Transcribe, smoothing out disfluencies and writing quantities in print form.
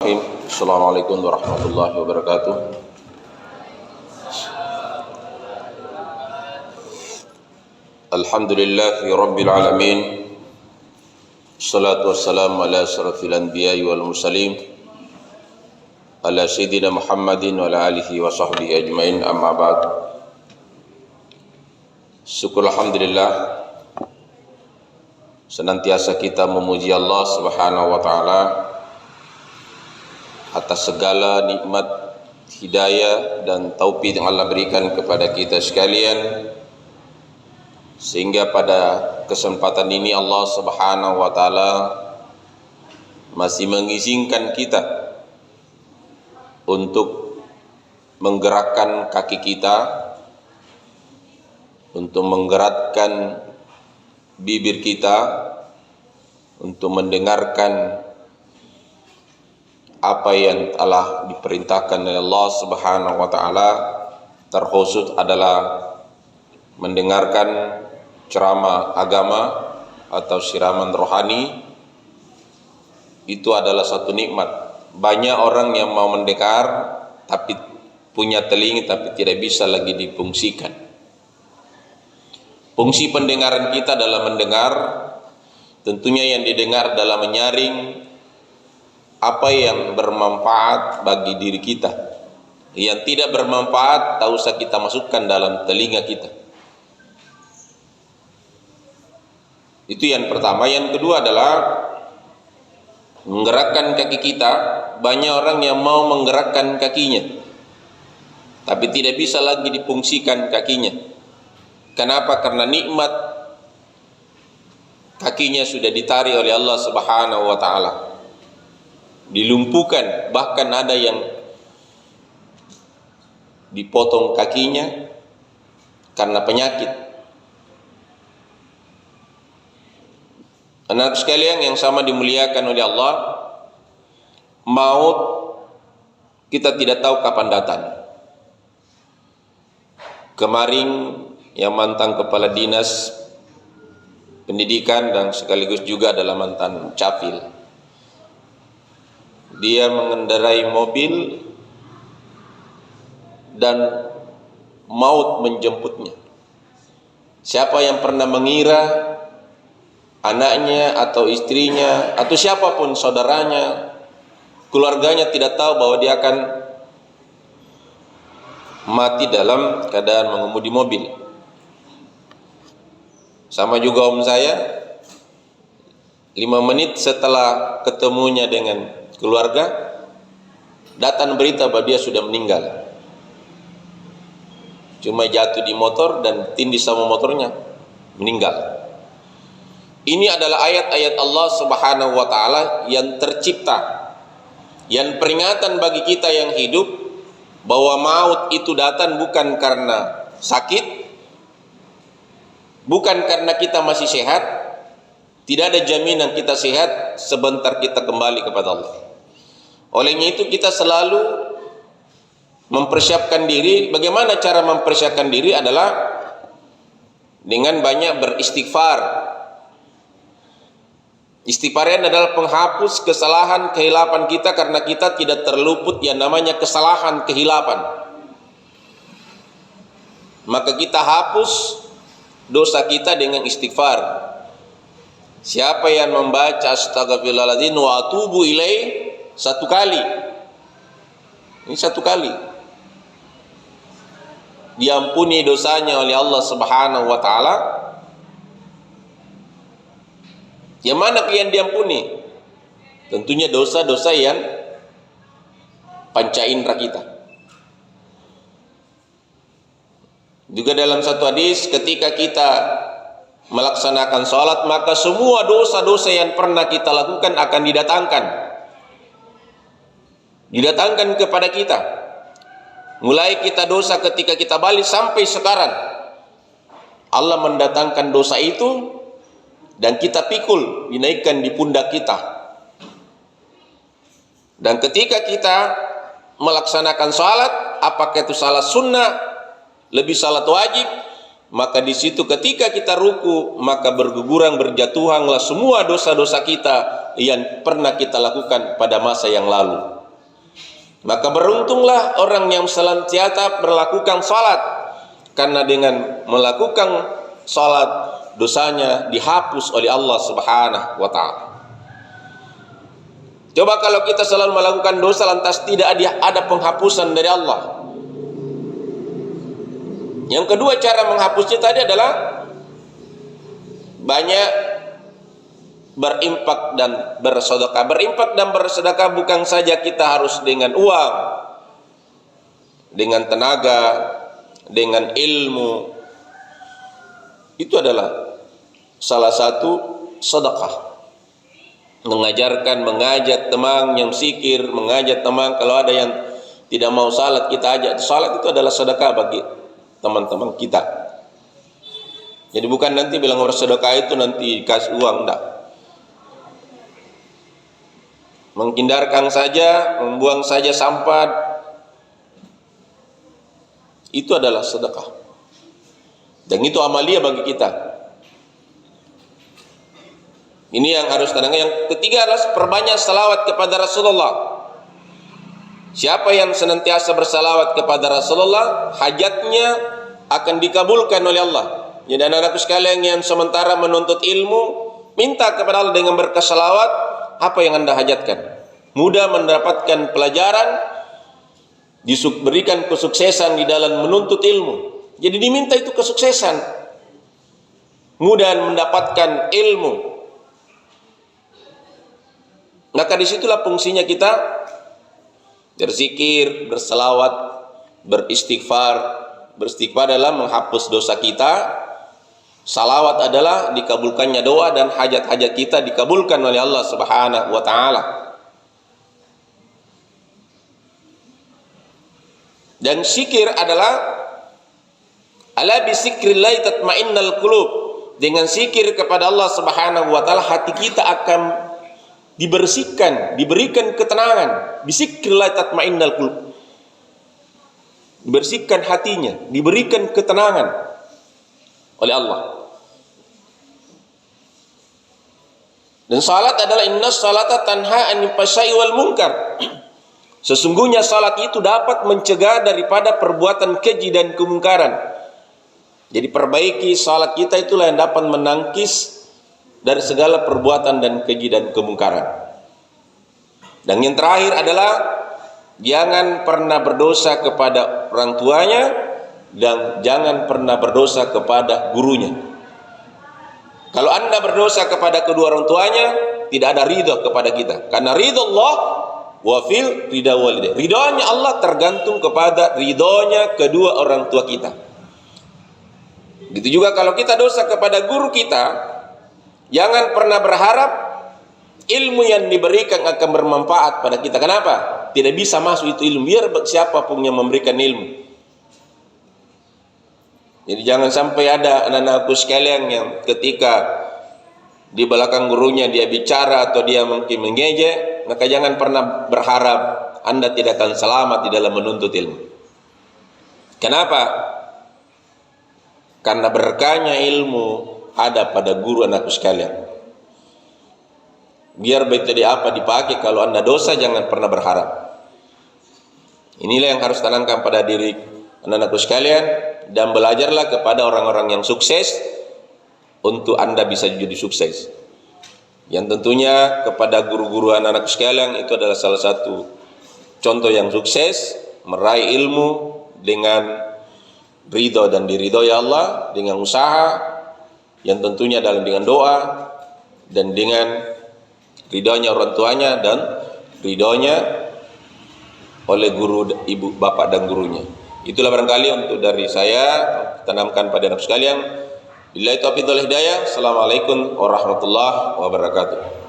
Assalamualaikum warahmatullahi wabarakatuh. Alhamdulillahi rabbil alamin. Assalatu wassalamu ala asyrafil anbiya'i wal mursalin, ala sayyidina Muhammadin wa ala alihi wa sahbihi ajmain, amma ba'd. Syukur alhamdulillah, senantiasa kita memuji Allah Subhanahu wa taala atas segala nikmat hidayah dan taufik yang Allah berikan kepada kita sekalian, sehingga pada kesempatan ini Allah Subhanahu wa taala masih mengizinkan kita untuk menggerakkan kaki kita, untuk menggerakkan bibir kita, untuk mendengarkan apa yang telah diperintahkan oleh Allah Subhanahu wa taala, terkhusus adalah mendengarkan ceramah agama atau siraman rohani. Itu adalah satu nikmat. Banyak orang yang mau mendengar tapi punya telinga tapi tidak bisa lagi difungsikan. Fungsi pendengaran kita dalam mendengar, tentunya yang didengar dalam menyaring apa yang bermanfaat bagi diri kita. Yang tidak bermanfaat tak usah kita masukkan dalam telinga kita. Itu yang pertama. Yang kedua adalah menggerakkan kaki kita. Banyak orang yang mau menggerakkan kakinya tapi tidak bisa lagi difungsikan kakinya. Kenapa? Karena nikmat kakinya sudah ditarik oleh Allah Subhanahu wa taala, dilumpuhkan, bahkan ada yang dipotong kakinya karena penyakit. Anak sekalian yang sama dimuliakan oleh Allah, maut kita tidak tahu kapan datang. Kemarin yang mantan kepala dinas pendidikan dan sekaligus juga adalah mantan capil, dia mengendarai mobil dan maut menjemputnya. Siapa yang pernah mengira anaknya atau istrinya atau siapapun saudaranya, keluarganya tidak tahu bahwa dia akan mati dalam keadaan mengemudi mobil. Sama juga om saya, 5 menit setelah ketemunya dengan keluarga, datang berita bahwa dia sudah meninggal. Cuma jatuh di motor dan tindih sama motornya, meninggal. Ini adalah ayat-ayat Allah Subhanahu wa taala yang tercipta, yang peringatan bagi kita yang hidup bahwa maut itu datang bukan karena sakit, bukan karena kita masih sehat. Tidak ada jaminan kita sehat sebentar kita kembali kepada Allah. Olehnya itu kita selalu mempersiapkan diri. Bagaimana cara mempersiapkan diri adalah dengan banyak beristighfar. Istighfar adalah penghapus kesalahan kehilapan kita, karena kita tidak terluput yang namanya kesalahan kehilapan. Maka kita hapus dosa kita dengan istighfar. Siapa yang membaca astaghfirullahaladzim wa atubu ilaih 1 kali, ini 1 kali, diampuni dosanya oleh Allah Subhanahu wa taala. Yang mana yang diampuni? Tentunya dosa-dosa yang panca indera kita. Juga dalam satu hadis, ketika kita melaksanakan sholat, maka semua dosa-dosa yang pernah kita lakukan akan didatangkan kepada kita. Mulai kita dosa ketika kita balik sampai sekarang, Allah mendatangkan dosa itu dan kita pikul, dinaikkan di pundak kita. Dan ketika kita melaksanakan sholat, apakah itu salat sunnah, lebih salat wajib, maka di situ ketika kita ruku, maka berguguran berjatuhanlah semua dosa-dosa kita yang pernah kita lakukan pada masa yang lalu. Maka beruntunglah orang yang senantiasa melakukan salat, karena dengan melakukan salat dosanya dihapus oleh Allah Subhanahu wa taala. Coba kalau kita selalu melakukan dosa lantas tidak ada penghapusan dari Allah. Yang kedua cara menghapusnya tadi adalah banyak berimpak dan bersedekah. Berimpak dan bersedekah bukan saja kita harus dengan uang, dengan tenaga, dengan ilmu. Itu adalah salah satu sedekah. Mengajak teman yang zikir, mengajak teman kalau ada yang tidak mau salat kita ajak salat, itu adalah sedekah bagi teman-teman kita. Jadi bukan nanti bilang bersedekah itu nanti kasih uang, enggak. Menghindarkan saja, membuang saja sampah, itu adalah sedekah. Dan itu amalia bagi kita. Ini yang harus tenang. Yang ketiga adalah perbanyak salawat kepada Rasulullah. Siapa yang senantiasa bersalawat kepada Rasulullah, hajatnya akan dikabulkan oleh Allah. Jadi anak-anakku sekalian yang sementara menuntut ilmu, minta kepada Allah dengan berkah salawat, apa yang Anda hajatkan. Mudah mendapatkan pelajaran, diberikan kesuksesan di dalam menuntut ilmu. Jadi diminta itu kesuksesan. Mudah mendapatkan ilmu. Maka disitulah fungsinya kita berzikir, berselawat, beristighfar. Beristighfar adalah menghapus dosa kita. Salawat adalah dikabulkannya doa dan hajat-hajat kita dikabulkan oleh Allah Subhanahu wa taala. Dan zikir adalah ala bi zikrillah tatmainnal qulub. Dengan zikir kepada Allah Subhanahu wa taala hati kita akan dibersihkan, diberikan ketenangan. Bizikrillah tatmainnal qulub. Dibersihkan hatinya, diberikan ketenangan oleh Allah. Dan salat adalah innas salata tanha 'anil fahsya'i wal munkar. Sesungguhnya salat itu dapat mencegah daripada perbuatan keji dan kemungkaran. Jadi perbaiki salat kita, itulah yang dapat menangkis dari segala perbuatan dan keji dan kemungkaran. Dan yang terakhir adalah jangan pernah berdosa kepada orang tuanya dan jangan pernah berdosa kepada gurunya. Kalau Anda berdosa kepada kedua orang tuanya, tidak ada ridha kepada kita. Karena ridha Allah wa fil ridha walidain. Ridhonya Allah tergantung kepada ridhonya kedua orang tua kita. Gitu juga kalau kita dosa kepada guru kita, jangan pernah berharap ilmu yang diberikan akan bermanfaat pada kita. Kenapa? Tidak bisa masuk itu ilmu, biar siapapun yang memberikan ilmu. Jadi jangan sampai ada anak-anakku sekalian yang ketika di belakang gurunya dia bicara atau dia mungkin mengejek, maka jangan pernah berharap Anda tidak akan selamat di dalam menuntut ilmu. Kenapa? Karena berkahnya ilmu ada pada guru anakku sekalian. Biar baik tadi apa dipakai, kalau Anda dosa jangan pernah berharap. Inilah yang harus tanamkan pada diri anak-anakku sekalian, dan belajarlah kepada orang-orang yang sukses untuk Anda bisa jadi sukses. Yang tentunya kepada guru-guru anak-anakku sekalian itu adalah salah satu contoh yang sukses, meraih ilmu dengan ridho dan diridhoi Allah, dengan usaha yang tentunya dalam dengan doa dan dengan ridhonya orang tuanya dan ridhonya oleh guru, ibu, bapak dan gurunya. Itulah barangkali untuk dari saya, tanamkan pada anak sekalian. Billahi taufiq wal hidayah. Assalamualaikum warahmatullahi wabarakatuh.